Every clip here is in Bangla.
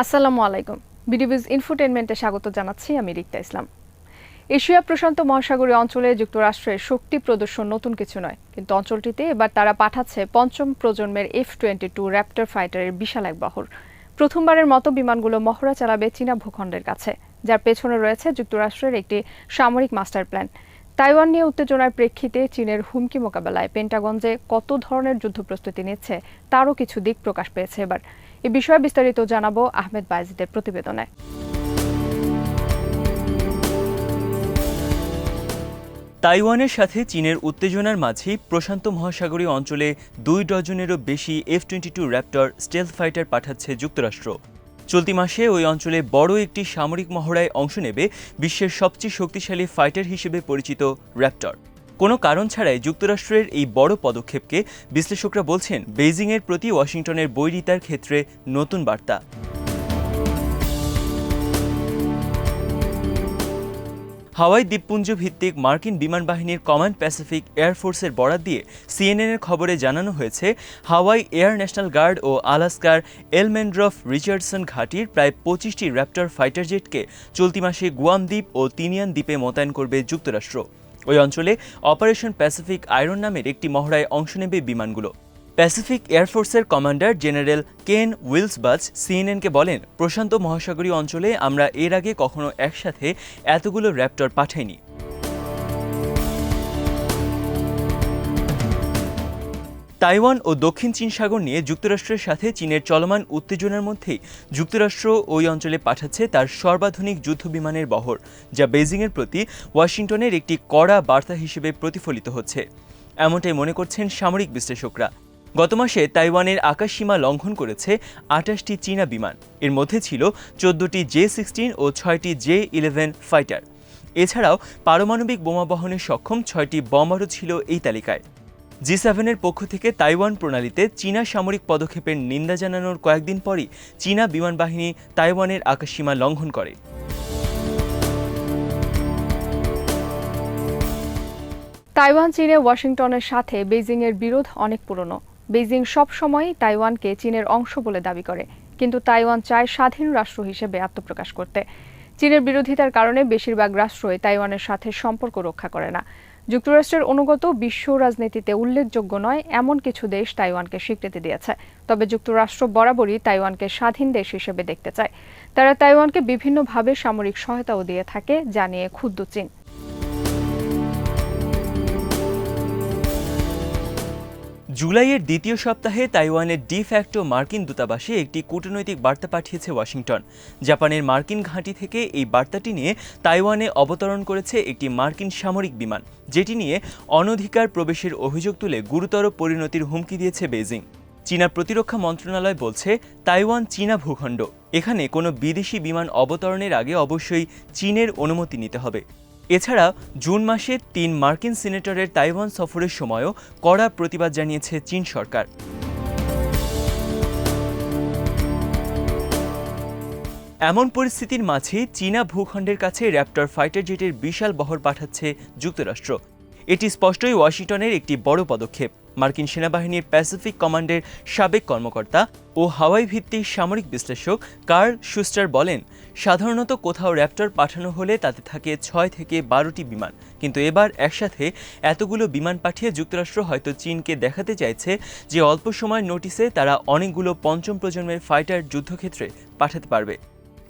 আসসালামু আলাইকুম। বিডিবিজ ইনফোটেইনমেন্টে স্বাগত জানাচ্ছি আমি রিক্তা ইসলাম। এশিয়া প্রশান্ত মহাসাগরীয় অঞ্চলে যুক্তরাষ্ট্রের শক্তি প্রদর্শন নতুন কিছু নয়, কিন্তু অঞ্চলটিতে এবার তারা পাঠাচ্ছে পঞ্চম প্রজন্মের F-22 র্যাপ্টর ফাইটারের বিশাল এক বহর। প্রথমবারের মতো বিমানগুলো মহড়া চালাবে চীনা ভূখণ্ডের কাছে, যার পেছনে রয়েছে যুক্তরাষ্ট্রের একটি সামরিক মাস্টার প্ল্যান। তাইওয়ান নিয়ে উত্তেজনার প্রেক্ষিতে চীনের হুমকি মোকাবেলায় পেন্টাগন যে কত ধরনের যুদ্ধ প্রস্তুতি নিচ্ছে তারও কিছু দিক প্রকাশ পেয়েছে এবার। এ বিষয়ে বিস্তারিত জানাবো আহমেদ বায়েজিদের প্রতিবেদনে। তাইওয়ানের সাথে চীনের উত্তেজনার মাঝেই প্রশান্ত মহাসাগরীয় অঞ্চলে 2 ডজনেরও বেশি F-22 র্যাপ্টর স্টেলথ ফাইটার পাঠাচ্ছে যুক্তরাষ্ট্র। চলতি মাসে ওই অঞ্চলে বড় একটি সামরিক মহড়ায় অংশ নেবে বিশ্বের সবচেয়ে শক্তিশালী ফাইটার হিসেবে পরিচিত র্যাপ্টর। কোনো কারণ ছাড়াই যুক্তরাষ্ট্রের এই বড় পদক্ষেপকে বিশ্লেষকরা বলছেন বেইজিংয়ের প্রতি ওয়াশিংটনের বৈরিতার ক্ষেত্রে নতুন বার্তা। হাওয়াই দ্বীপপুঞ্জ ভিত্তিক মার্কিন বিমান বাহিনীর কমান্ড প্যাসিফিক এয়ারফোর্সের বরাত দিয়ে সিএনএনের খবরে জানানো হয়েছে, হাওয়াই এয়ার ন্যাশনাল গার্ড ও আলাস্কার এলমেন্ড্রফ রিচার্ডসন ঘাঁটির প্রায় 25টি র্যাপ্টর ফাইটার জেটকে চলতি মাসে গুয়াম দ্বীপ ও তিনিয়ান দ্বীপে মোতায়েন করবে যুক্তরাষ্ট্র। ওই অঞ্চলে অপারেশন প্যাসিফিক আয়রন নামের একটি মহড়ায় অংশ নেবে বিমানগুলো। প্যাসিফিক এয়ারফোর্সের কমান্ডার জেনারেল কেন উইলসবাচ সিএনএনকে বলেন, প্রশান্ত মহাসাগরীয় অঞ্চলে আমরা এর আগে কখনো একসাথে এতগুলো র্যাপ্টর পাঠাইনি। তাইওয়ান ও দক্ষিণ চীন সাগর নিয়ে যুক্তরাষ্ট্রের সাথে চীনের চলমান উত্তেজনার মধ্যেই যুক্তরাষ্ট্র ওই অঞ্চলে পাঠাচ্ছে তার সর্বাধুনিক যুদ্ধবিমানের বহর, যা বেইজিংয়ের প্রতি ওয়াশিংটনের একটি কড়া বার্তা হিসেবে প্রতিফলিত হচ্ছে, এমনটাই মনে করছেন সামরিক বিশ্লেষকরা। গত মাসে তাইওয়ানের আকাশসীমা লঙ্ঘন করেছে 28টি চীনা বিমান। এর মধ্যে ছিল 14টি J-16 ও 6টি J-11 ফাইটার। এছাড়াও পারমাণবিক বোমা বহনে সক্ষম 6টি বম্বারও ছিল এই তালিকায়। G7-এর পক্ষ থেকে তাইওয়ান প্রণালীতে চীনা সামরিক পদক্ষেপের নিন্দা জানানোর কয়েকদিন পরই চীনা বিমান বাহিনী তাইওয়ানের আকাশসীমা লঙ্ঘন করে। তাইওয়ান চীনে ওয়াশিংটনের সাথে বেইজিংয়ের বিরোধ অনেক পুরনো। বেইজিং সবসময়ই তাইওয়ানকে চীনের অংশ বলে দাবি করে, কিন্তু তাইওয়ান চায় স্বাধীন রাষ্ট্র হিসেবে আত্মপ্রকাশ করতে। চীনের বিরোধিতার কারণে বেশিরভাগ রাষ্ট্রই তাইওয়ানের সাথে সম্পর্ক রক্ষা করে না। যুক্তরাষ্ট্রের অনুগত বিশ্ব রাজনীতিতে উল্লেখযোগ্য নয় এমন কিছু দেশ তাইওয়ানকে স্বীকৃতি দিয়েছে, তবে যুক্তরাষ্ট্র বরাবরই তাইওয়ানকে স্বাধীন দেশ হিসেবে দেখতে চায়। তারা তাইওয়ানকে বিভিন্নভাবে সামরিক সহায়তাও দিয়ে থাকে, যা নিয়ে ক্ষুব্ধ চীন। জুলাইয়ের দ্বিতীয় সপ্তাহে তাইওয়ানের ডি-ফ্যাক্টো মার্কিন দূতাবাসে একটি কূটনৈতিক বার্তা পাঠিয়েছে ওয়াশিংটন। জাপানের মার্কিন ঘাঁটি থেকে এই বার্তাটি নিয়ে তাইওয়ানে অবতরণ করেছে একটি মার্কিন সামরিক বিমান, যেটি নিয়ে অনধিকার প্রবেশের অভিযোগ তুলে গুরুতর পরিণতির হুমকি দিয়েছে বেইজিং। চীনা প্রতিরক্ষা মন্ত্রণালয় বলছে, তাইওয়ান চীনা ভূখণ্ড, এখানে কোনো বিদেশি বিমান অবতরণের আগে অবশ্যই চীনের অনুমতি নিতে হবে। এছাড়া জুন মাসে 3 মার্কিন সিনেটরের তাইওয়ান সফরের সময়ও কড়া প্রতিবাদ জানিয়েছে চীন সরকার। এমন পরিস্থিতির মাঝে চীনা ভূখণ্ডের কাছে র্যাপ্টর ফাইটার জেটের বিশাল বহর পাঠাচ্ছে যুক্তরাষ্ট্র। এটি স্পষ্টই ওয়াশিংটনের একটি বড় পদক্ষেপ। মার্কিন সেনাবাহিনীর প্যাসিফিক কমান্ডের সাবেক কর্মকর্তা ও হাওয়াই ভিত্তিক সামরিক বিশ্লেষক কার্ল শুস্টার বলেন, সাধারণত কোথাও র্যাপ্টর পাঠানো হলে তাতে থাকে 6 থেকে 12টি বিমান, কিন্তু এবার একসাথে এতগুলো বিমান পাঠিয়ে যুক্তরাষ্ট্র হয়তো চীনকে দেখাতে চাইছে যে অল্প সময়ের নোটিসে তারা অনেকগুলো পঞ্চম প্রজন্মের ফাইটার যুদ্ধক্ষেত্রে পাঠাতে পারবে।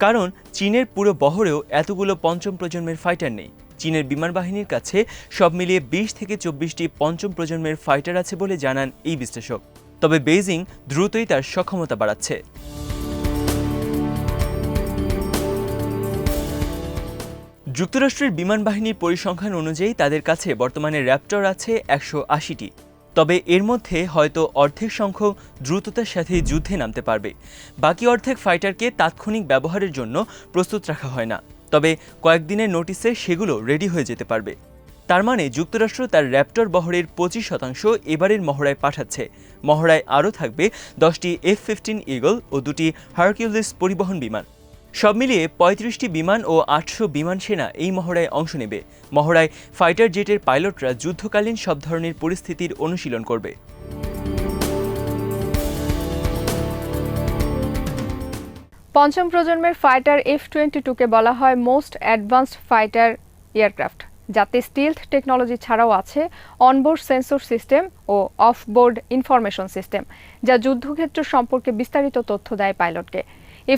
কারণ চীনের পুরো বহরেও এতগুলো পঞ্চম প্রজন্মের ফাইটার নেই। চীনের বিমান বাহিনীর কাছে সব মিলিয়ে 20 থেকে 24টি পঞ্চম প্রজন্মের ফাইটার আছে বলে জানান এই বিশ্লেষক। তবে বেইজিং দ্রুতই তার সক্ষমতা বাড়াচ্ছে। যুক্তরাষ্ট্রের বিমান বাহিনীর পরিসংখ্যান অনুযায়ী তাদের কাছে বর্তমানে র্যাপ্টর আছে 180টি। তবে এর মধ্যে হয়তো অর্ধেক সংখ্যক দ্রুততার সাথে যুদ্ধে নামতে পারবে। বাকি অর্ধেক ফাইটারকে তাৎক্ষণিক ব্যবহারের জন্য প্রস্তুত রাখা হয় না, তবে কয়েকদিনের নোটিসে সেগুলো রেডি হয়ে যেতে পারবে। তার মানে যুক্তরাষ্ট্র তার র্যাপ্টর বহরের 25% এবারের মহড়ায় পাঠাচ্ছে। মহড়ায় আরও থাকবে 10টি F-15 ঈগল ও 2টি হারকিউলিস পরিবহন বিমান। সব মিলিয়ে 35টি বিমান ও 800 বিমান সেনা এই মহড়ায় অংশ নেবে। মহড়ায় ফাইটার জেটের পাইলটরা যুদ্ধকালীন সব ধরনের পরিস্থিতির অনুশীলন করবে। পঞ্চম প্রজন্মের ফাইটার F-22-কে বলা হয় মোস্ট অ্যাডভান্সড ফাইটার এয়ারক্রাফট, যাতে স্টিলথ টেকনোলজি ছাড়াও আছে অনবোর্ড সেন্সর সিস্টেম ও অফবোর্ড ইনফরমেশন সিস্টেম, যা যুদ্ধক্ষেত্র সম্পর্কে বিস্তারিত তথ্য দেয় পাইলটকে।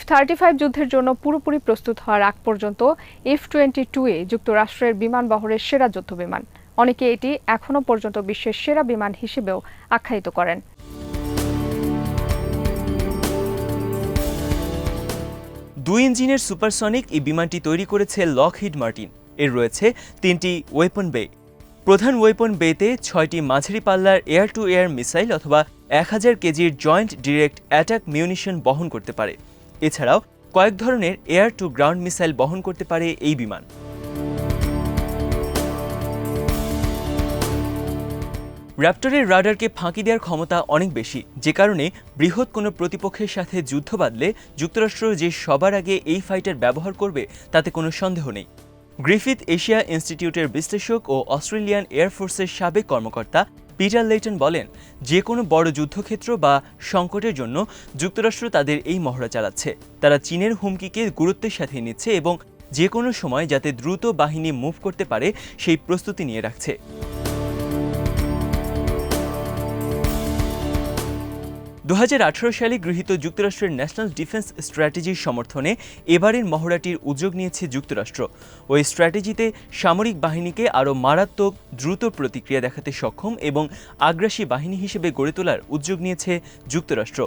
F-35 যুদ্ধের জন্য পুরোপুরি প্রস্তুত হওয়ার আগ পর্যন্ত F-22 যুক্তরাষ্ট্রের বিমান বহরের সেরা যুদ্ধবিমান। অনেকে এটি এখনও পর্যন্ত বিশ্বের সেরা বিমান হিসেবেও আখ্যায়িত করেন। দুই ইঞ্জিনের সুপারসনিক এই বিমানটি তৈরি করেছে লকহিড মার্টিন। এর রয়েছে 3টি ওয়েপন বে। প্রধান ওয়েপন বেতে 6টি মাঝারি পাল্লার এয়ার টু এয়ার মিসাইল অথবা 1000 কেজির জয়েন্ট ডিরেক্ট অ্যাটাক মিউনিশন বহন করতে পারে। এছাড়াও কয়েক ধরনের এয়ার টু গ্রাউন্ড মিসাইল বহন করতে পারে এই বিমান। র্যাপটরের রাডারকে ফাঁকি দেওয়ার ক্ষমতা অনেক বেশি, যে কারণে বৃহৎ কোনো প্রতিপক্ষের সাথে যুদ্ধ বাঁধলে যুক্তরাষ্ট্র যে সবার আগে এই ফাইটার ব্যবহার করবে তাতে কোনো সন্দেহ নেই। গ্রিফিথ এশিয়া ইনস্টিটিউটের বিশ্লেষক ও অস্ট্রেলিয়ান এয়ারফোর্সের সাবেক কর্মকর্তা পিটার লেইটন বলেন, যে কোনো বড় যুদ্ধক্ষেত্র বা সংকটের জন্য যুক্তরাষ্ট্র তাদের এই মহড়া চালাচ্ছে। তারা চীনের হুমকিকে গুরুত্বের সাথে নিচ্ছে এবং যে কোনো সময় যাতে দ্রুত বাহিনী মুভ করতে পারে সেই প্রস্তুতি নিয়ে রাখছে। 2018 সালে গৃহীত যুক্তরাষ্ট্রের ন্যাশনাল ডিফেন্স স্ট্র্যাটেজির সমর্থনে এবারের মহড়াটির উদ্যোগ নিয়েছে যুক্তরাষ্ট্র। ওই স্ট্র্যাটেজিতে সামরিক বাহিনীকে আরও মারাত্মক দ্রুত প্রতিক্রিয়া দেখাতে সক্ষম এবং আগ্রাসী বাহিনী হিসেবে গড়ে তোলার উদ্যোগ নিয়েছে যুক্তরাষ্ট্র।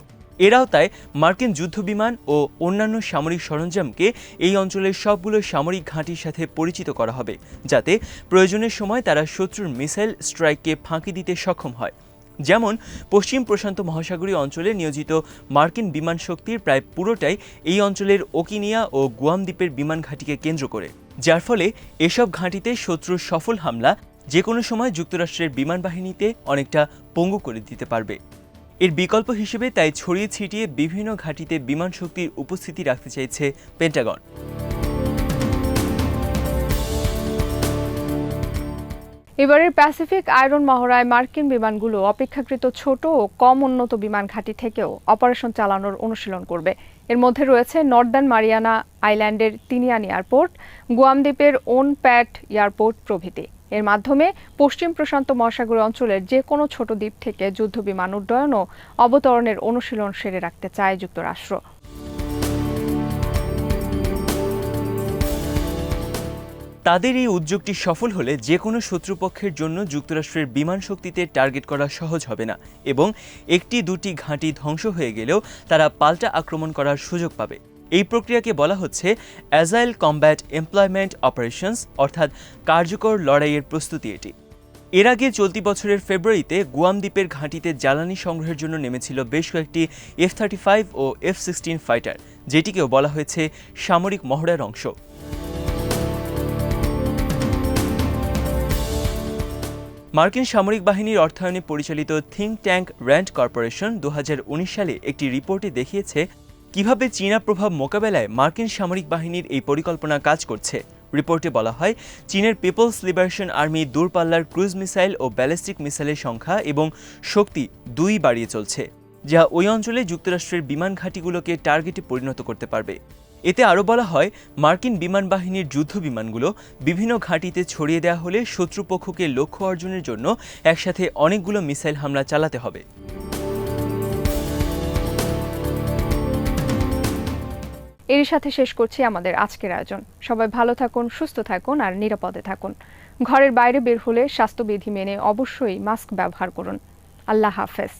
এর আওতায় মার্কিন যুদ্ধবিমান ও অন্যান্য সামরিক সরঞ্জামকে এই অঞ্চলের সবগুলো সামরিক ঘাঁটির সাথে পরিচিত করা হবে, যাতে প্রয়োজনের সময় তারা শত্রুর মিসাইল স্ট্রাইককে ফাঁকি দিতে সক্ষম হয়। যেমন পশ্চিম প্রশান্ত মহাসাগরীয় অঞ্চলে নিয়োজিত মার্কিন বিমান শক্তির প্রায় পুরোটাই এই অঞ্চলের ওকিনিয়া ও গুয়াম দ্বীপের বিমান ঘাঁটিকে কেন্দ্র করে, যার ফলে এসব ঘাঁটিতে শত্রুর সফল হামলা যে কোনো সময় যুক্তরাষ্ট্রের বিমান বাহিনীতে অনেকটা পঙ্গু করে দিতে পারবে। এর বিকল্প হিসেবে তাই ছড়িয়ে ছিটিয়ে বিভিন্ন ঘাঁটিতে বিমান শক্তির উপস্থিতি রাখতে চাইছে পেন্টাগন। এবারের প্যাসিফিক আয়রন মহড়ায় মার্কিন বিমানগুলো অপেক্ষাকৃত ছোট ও কম উন্নত বিমান ঘাঁটি থেকেও অপারেশন চালানোর অনুশীলন করবে। এর মধ্যে রয়েছে নর্দার্ন মারিয়ানা আইল্যান্ডের তিনিয়ান এয়ারপোর্ট, গুয়াম দ্বীপের ওন প্যাট এয়ারপোর্ট প্রভৃতি। এর মাধ্যমে পশ্চিম প্রশান্ত মহাসাগরীয় অঞ্চলের যে কোনো ছোট দ্বীপ থেকে যুদ্ধ বিমান উড্ডয়ন ও অবতরণের অনুশীলন সেরে রাখতে চায় যুক্তরাষ্ট্র। তাদের এই উদ্যোগটি সফল হলে যে কোনো শত্রুপক্ষের জন্য যুক্তরাষ্ট্রের বিমান শক্তিতে টার্গেট করা সহজ হবে না এবং একটি দুটি ঘাঁটি ধ্বংস হয়ে গেলেও তারা পাল্টা আক্রমণ করার সুযোগ পাবে। এই প্রক্রিয়াকে বলা হচ্ছে অ্যাজাইল কমব্যাট এমপ্লয়মেন্ট অপারেশনস, অর্থাৎ কার্যকর লড়াইয়ের প্রস্তুতি এটি। এর আগে চলতি বছরের ফেব্রুয়ারিতে গুয়াম দ্বীপের ঘাঁটিতে জ্বালানি সংগ্রহের জন্য নেমেছিল বেশ কয়েকটি F-35 ও F-16 ফাইটার, যেটিকেও বলা হয়েছে সামরিক মহড়ার অংশ। মার্কিন সামরিক বাহিনীর অর্থায়নে পরিচালিত থিঙ্ক ট্যাঙ্ক র্যান্ড কর্পোরেশন 2019 সালে একটি রিপোর্টে দেখিয়েছে কিভাবে চীনা প্রভাব মোকাবেলায় মার্কিন সামরিক বাহিনীর এই পরিকল্পনা কাজ করছে। রিপোর্টে বলা হয়, চীনের পিপলস লিবারেশন আর্মি দূরপাল্লার ক্রুজ মিসাইল ও ব্যালিস্টিক মিসাইলের সংখ্যা এবং শক্তি দুই বাড়িয়ে চলছে, যা ওই অঞ্চলে যুক্তরাষ্ট্রের বিমান ঘাঁটিগুলোকে টার্গেটে পরিণত করতে পারবে। এতে আরও বলা হয়, মার্কিন বিমান বাহিনীর যুদ্ধ বিমানগুলো বিভিন্ন ঘাঁটিতে ছড়িয়ে দেওয়া হলে শত্রুপক্ষকে লক্ষ্য অর্জনের জন্য একসাথে অনেকগুলো মিসাইল হামলা চালাতে হবে। এরই সাথে শেষ করছি আমাদের আজকের আয়োজন। সবাই ভালো থাকুন, সুস্থ থাকুন আর নিরাপদে থাকুন। ঘরের বাইরে বের হলে স্বাস্থ্যবিধি মেনে অবশ্যই মাস্ক ব্যবহার করুন। আল্লাহ হাফেজ।